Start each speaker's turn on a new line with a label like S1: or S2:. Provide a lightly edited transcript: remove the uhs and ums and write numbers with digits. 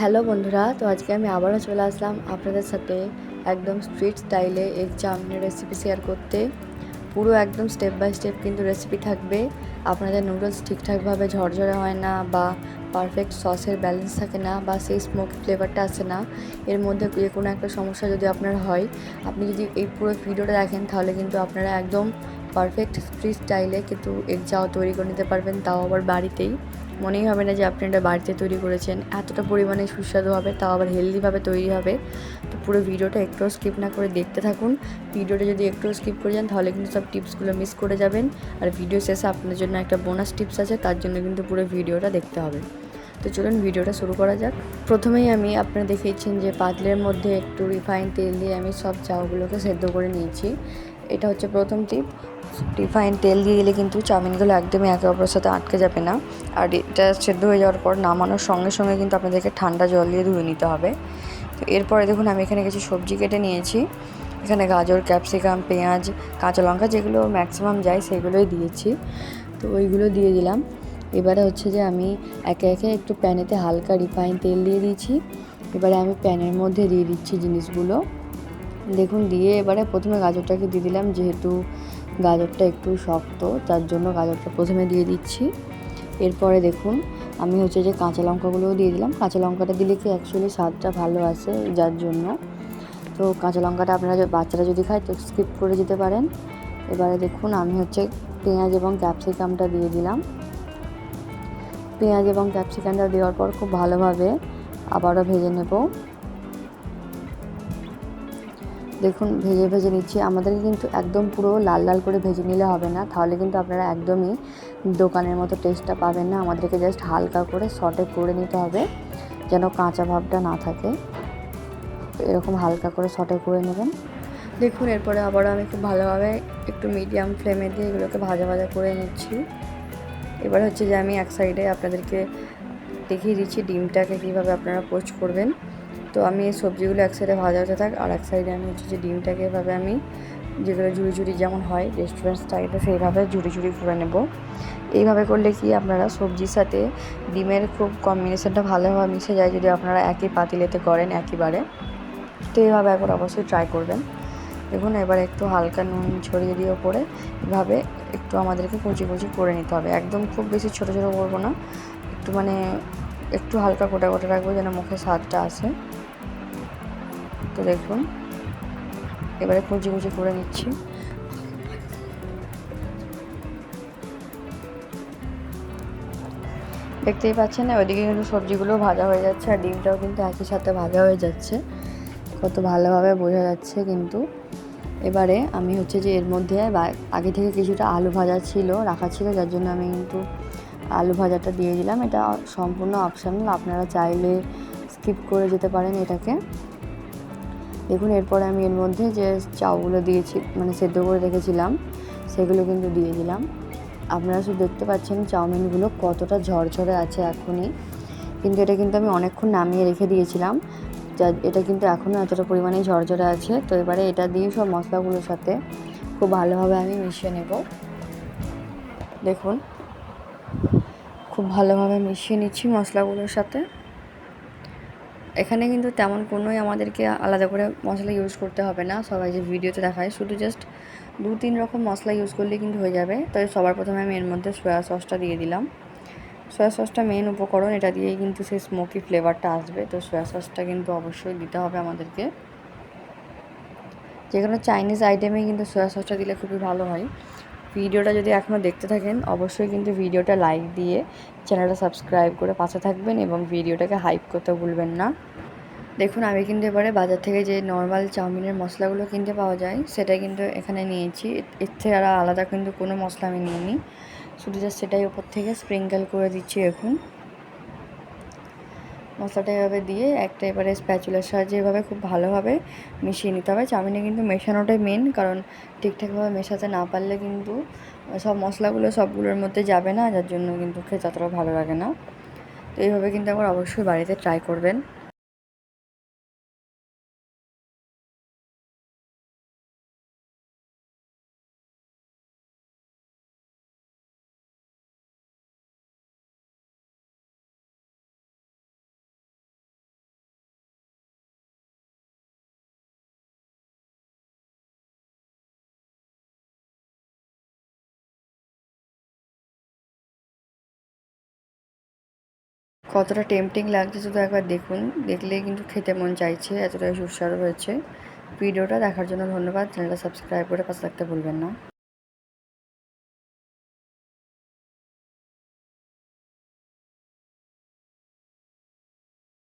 S1: Hello বন্ধুরা, তো আজকে আমি আবারও চলে আসলাম আপনাদের সাথে একদম স্ট্রিট স্টাইলে এগ চাউমিনের রেসিপি শেয়ার করতে। পুরো একদম স্টেপ বাই স্টেপ কিন্তু রেসিপি থাকবে। আপনাদের নুডলস ঠিকঠাকভাবে ঝরঝরে হয় না, বা পারফেক্ট সসের ব্যালেন্স থাকে না, বা সেই স্মোকি ফ্লেভারটা আসে না, এর মধ্যে যে কোনো একটা সমস্যা যদি আপনার হয়, আপনি যদি এই পুরো ভিডিওটা দেখেন তাহলে কিন্তু আপনারা একদম পারফেক্ট স্ট্রিট স্টাইলে কিন্তু এগ চাও তৈরি করে নিতে পারবেন, তাও আবার বাড়িতেই। মনেই হবে না যে আপনি এটা বাড়িতে তৈরি করেছেন। এতটা পরিমাণে সুস্বাদু হবে, তাও আবার হেলদিভাবে তৈরি হবে। তো পুরো ভিডিওটা একটুও স্কিপ না করে দেখতে থাকুন। ভিডিওটা যদি একটুও স্কিপ করে যান তাহলে কিন্তু সব টিপসগুলো মিস করে যাবেন। আর ভিডিও শেষে আপনাদের জন্য একটা বোনাস টিপস আছে, তার জন্য কিন্তু পুরো ভিডিওটা দেখতে হবে। তো চলুন ভিডিওটা শুরু করা যাক। প্রথমেই আমি আপনারা দেখিয়েছেন যে পাতলের মধ্যে একটু রিফাইন তেল দিয়ে আমি সব চাউগুলোকে সেদ্ধ করে নিয়েছি। এটা হচ্ছে প্রথম টিপ। রিফাইন তেল দিয়ে দিলে কিন্তু চাউমিনগুলো একদমই একে অপরের সাথে আটকে যাবে না। আর এটা সেদ্ধ হয়ে যাওয়ার পর নামানোর সঙ্গে সঙ্গে কিন্তু আপনাদেরকে ঠান্ডা জল দিয়ে ধুয়ে নিতে হবে। তো এরপরে দেখুন আমি এখানে কিছু সবজি কেটে নিয়েছি। এখানে গাজর, ক্যাপসিকাম, পেঁয়াজ, কাঁচা লঙ্কা যেগুলো ম্যাক্সিমাম যায় সেগুলোই দিয়েছি। তো ওইগুলো দিয়ে দিলাম। এবারে হচ্ছে যে আমি একে একে একটু প্যানেতে হালকা রিফাইন তেল দিয়ে দিয়েছি। এবারে আমি প্যানের মধ্যে দিয়ে দিচ্ছি জিনিসগুলো। দেখুন দিয়ে এবারে প্রথমে গাজরটাকে দিয়ে দিলাম, যেহেতু গাজরটা একটু শক্ত তার জন্য গাজরটা প্রথমে দিয়ে দিচ্ছি। এরপরে দেখুন আমি হচ্ছে যে কাঁচা লঙ্কাগুলোও দিয়ে দিলাম। কাঁচা লঙ্কাটা দিলে কি অ্যাকচুয়ালি স্বাদটা ভালো আসে, যার জন্য। তো কাঁচা লঙ্কাটা আপনারা বাচ্চারা যদি খায় তো স্কিপ করে যেতে পারেন। এবারে দেখুন আমি হচ্ছে পেঁয়াজ এবং ক্যাপসিকামটা দিয়ে দিলাম। পেঁয়াজ এবং ক্যাপসিকামটা দেওয়ার পর খুব ভালোভাবে আবারও ভেজে নেব। দেখুন ভেজে ভেজে নিচ্ছি। আমাদেরকে কিন্তু একদম পুরো লাল লাল করে ভেজে নিলে হবে না, তাহলে কিন্তু আপনারা একদমই দোকানের মতো টেস্টটা পাবেন না। আমাদেরকে জাস্ট হালকা করে সটে করে নিতে হবে, যেন কাঁচা ভাবটা না থাকে। এরকম হালকা করে সটে করে নেবেন। দেখুন এরপরে আবারও আমি খুব ভালোভাবে একটু মিডিয়াম ফ্লেমে দিয়ে এগুলোকে ভাজা ভাজা করে নিচ্ছি। এবার হচ্ছে যে আমি এক সাইডে আপনাদেরকে দেখিয়ে দিচ্ছি ডিমটাকে কীভাবে আপনারা পোস্ট করবেন। তো আমি এই সবজিগুলো এক সাইডে ভাজা হতে থাক, আর এক সাইডে আমি হচ্ছে যে ডিমটাকে এভাবে আমি যেগুলো ঝুড়ি ঝুড়ি যেমন হয় রেস্টুরেন্ট স্টাইলে সেইভাবে ঝুড়ি ঝুড়ি করে নেব। এইভাবে করলে কি আপনারা সবজির সাথে ডিমের খুব কম্বিনেশনটা ভালোভাবে মিশে যায়, যদি আপনারা একই পাতিলেতে করেন একইবারে। তো এইভাবে একবার অবশ্যই ট্রাই করবেন। দেখুন এবার একটু হালকা নুন ছড়িয়ে দিয়ে ওপরে এভাবে একটু আমাদেরকে কুচি কুচি করে নিতে হবে। একদম খুব বেশি ছোটো ছোটো করবো না, একটু একটু হালকা গোটা গোটা রাখবো যেন মুখে স্বাদটা আসে। তো দেখুন এবারে কুচি কুচি করে নিচ্ছি। দেখতেই পাচ্ছেন না, ওইদিকে কিন্তু সবজিগুলো ভাজা হয়ে যাচ্ছে আর ডিমটাও কিন্তু একই সাথে ভাজা হয়ে যাচ্ছে, কত ভালোভাবে বোঝা যাচ্ছে কিন্তু। এবারে আমি হচ্ছে যে এর মধ্যে আগে থেকে কিছুটা আলু ভাজা রাখা ছিল, যার জন্য আমি কিন্তু আলু ভাজাটা দিয়ে দিলাম। এটা সম্পূর্ণ অপশনাল, আপনারা চাইলে স্কিপ করে যেতে পারেন এটাকে। দেখুন এরপরে আমি এর মধ্যে যে চাউগুলো দিয়েছি, সেদ্ধ করে রেখেছিলাম, সেগুলো কিন্তু দিয়ে দিলাম। আপনারা শুধু দেখতে পাচ্ছেন চাউমিনগুলো কতটা ঝরঝরে আছে এখনই, কিন্তু এটা কিন্তু আমি অনেকক্ষণ নামিয়ে রেখে দিয়েছিলাম, যা এটা কিন্তু এখনও এতটা পরিমাণে ঝরঝরে আছে। তো এবারে এটা দিয়ে সব মশলাগুলোর সাথে খুব ভালোভাবে আমি মিশিয়ে নেব। দেখুন খুব ভালোভাবে মিশিয়ে নিচ্ছি মশলাগুলোর সাথে। এখানে কিন্তু তেমন কোনোই আমাদেরকে আলাদা করে মশলা ইউজ করতে হবে না, সবাই যে ভিডিওতে দেখায়, শুধু জাস্ট 2-3 রকম মশলা ইউজ করলে কিন্তু হয়ে যাবে। তবে সবার প্রথমে আমি এর মধ্যে সয়া সসটা দিয়ে দিলাম। সয়া সসটা মেন উপকরণ, এটা দিয়েই কিন্তু সেই স্মোকি ফ্লেভারটা আসবে। তো সয়া সসটা কিন্তু অবশ্যই দিতে হবে আমাদেরকে। যে কোনো চাইনিজ আইটেমে কিন্তু সয়া সসটা দিলে খুবই ভালো হয়। ভিডিওটা যদি এখনও দেখতে থাকেন অবশ্যই কিন্তু ভিডিওটা লাইক দিয়ে চ্যানেলটা সাবস্ক্রাইব করে পাশে থাকবেন, এবং ভিডিওটাকে হাইপ করতে ভুলবেন না। দেখুন আমি কিন্তু এবারে বাজার থেকে যে নর্মাল চাউমিনের মশলাগুলো কিনতে পাওয়া যায় সেটা কিন্তু এখানে নিয়েছি। এর থেকে আর আলাদা কিন্তু কোনো মশলা আমি নিইনি, শুধু জাস্ট সেটাই ওপর থেকে স্প্রিঙ্কেল করে দিচ্ছি। এখন মশলাটা এভাবে দিয়ে একটা এবারে স্প্যাচুলার সাহায্যে এভাবে খুব ভালোভাবে মিশিয়ে নিতে হবে। চাউমিনে কিন্তু মেশানোটাই মেন, কারণ ঠিকঠাকভাবে মেশাতে না পারলে কিন্তু সব মশলাগুলো সবগুলোর মধ্যে যাবে না, যার জন্য কিন্তু খেতে অতটা ভালো লাগে না। তো এইভাবে কিন্তু আবার অবশ্যই বাড়িতে ট্রাই করবেন। কতটা টেম্পটিং লাগছে শুধু একবার দেখুন, দেখলেই কিন্তু খেতে মন চাইছে, এতটাই সুস্বাদু হয়েছে। ভিডিওটা দেখার জন্য ধন্যবাদ। চ্যানেলটা সাবস্ক্রাইব করে পাশে থাকতে ভুলবেন না।